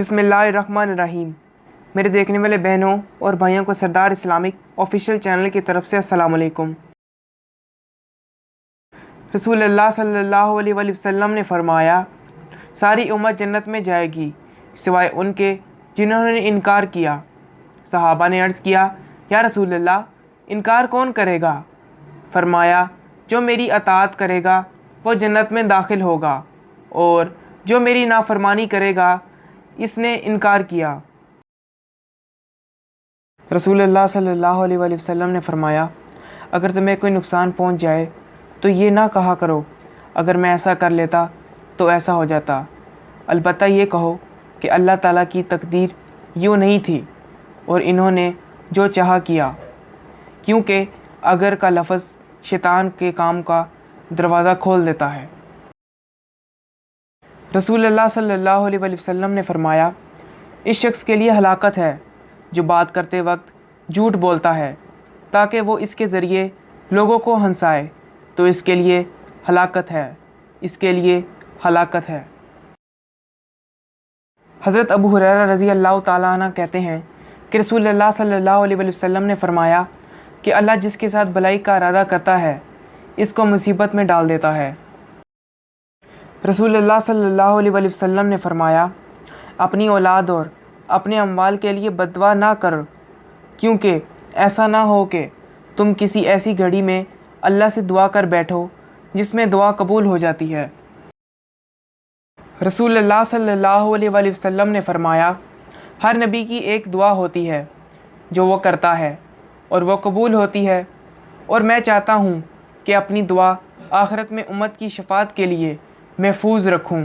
بسم اللہ الرحمن الرحیم۔ میرے دیکھنے والے بہنوں اور بھائیوں کو سردار اسلامک آفیشیل چینل کی طرف سے السلام علیکم۔ رسول اللہ صلی اللہ علیہ وآلہ وسلم نے فرمایا، ساری امت جنت میں جائے گی سوائے ان کے جنہوں نے انکار کیا۔ صحابہ نے عرض کیا، یا رسول اللہ، انکار کون کرے گا؟ فرمایا، جو میری اطاعت کرے گا وہ جنت میں داخل ہوگا، اور جو میری نافرمانی کرے گا اس نے انکار کیا۔ رسول اللہ صلی اللہ علیہ وآلہ وسلم نے فرمایا، اگر تمہیں کوئی نقصان پہنچ جائے تو یہ نہ کہا کرو اگر میں ایسا کر لیتا تو ایسا ہو جاتا، البتہ یہ کہو کہ اللہ تعالیٰ کی تقدیر یوں نہیں تھی اور انہوں نے جو چاہا کیا، کیونکہ اگر کا لفظ شیطان کے کام کا دروازہ کھول دیتا ہے۔ رسول اللہ صلی اللہ علیہ وآلہ وسلم نے فرمایا، اس شخص کے لیے ہلاکت ہے جو بات کرتے وقت جھوٹ بولتا ہے تاکہ وہ اس کے ذریعے لوگوں کو ہنسائے، تو اس کے لیے ہلاکت ہے، اس کے لیے ہلاکت ہے۔ حضرت ابو ہریرہ رضی اللہ تعالیٰ عنہ کہتے ہیں کہ رسول اللہ صلی اللہ علیہ وآلہ وسلم نے فرمایا کہ اللہ جس کے ساتھ بھلائی کا ارادہ کرتا ہے اس کو مصیبت میں ڈال دیتا ہے۔ رسول اللہ صلی اللہ علیہ وآلہ وسلم نے فرمایا، اپنی اولاد اور اپنے اموال کے لیے بد دعا نہ کر، کیونکہ ایسا نہ ہو کہ تم کسی ایسی گھڑی میں اللہ سے دعا کر بیٹھو جس میں دعا قبول ہو جاتی ہے۔ رسول اللہ صلی اللہ علیہ وآلہ وسلم نے فرمایا، ہر نبی کی ایک دعا ہوتی ہے جو وہ کرتا ہے اور وہ قبول ہوتی ہے، اور میں چاہتا ہوں کہ اپنی دعا آخرت میں امت کی شفاعت کے لیے محفوظ رکھوں۔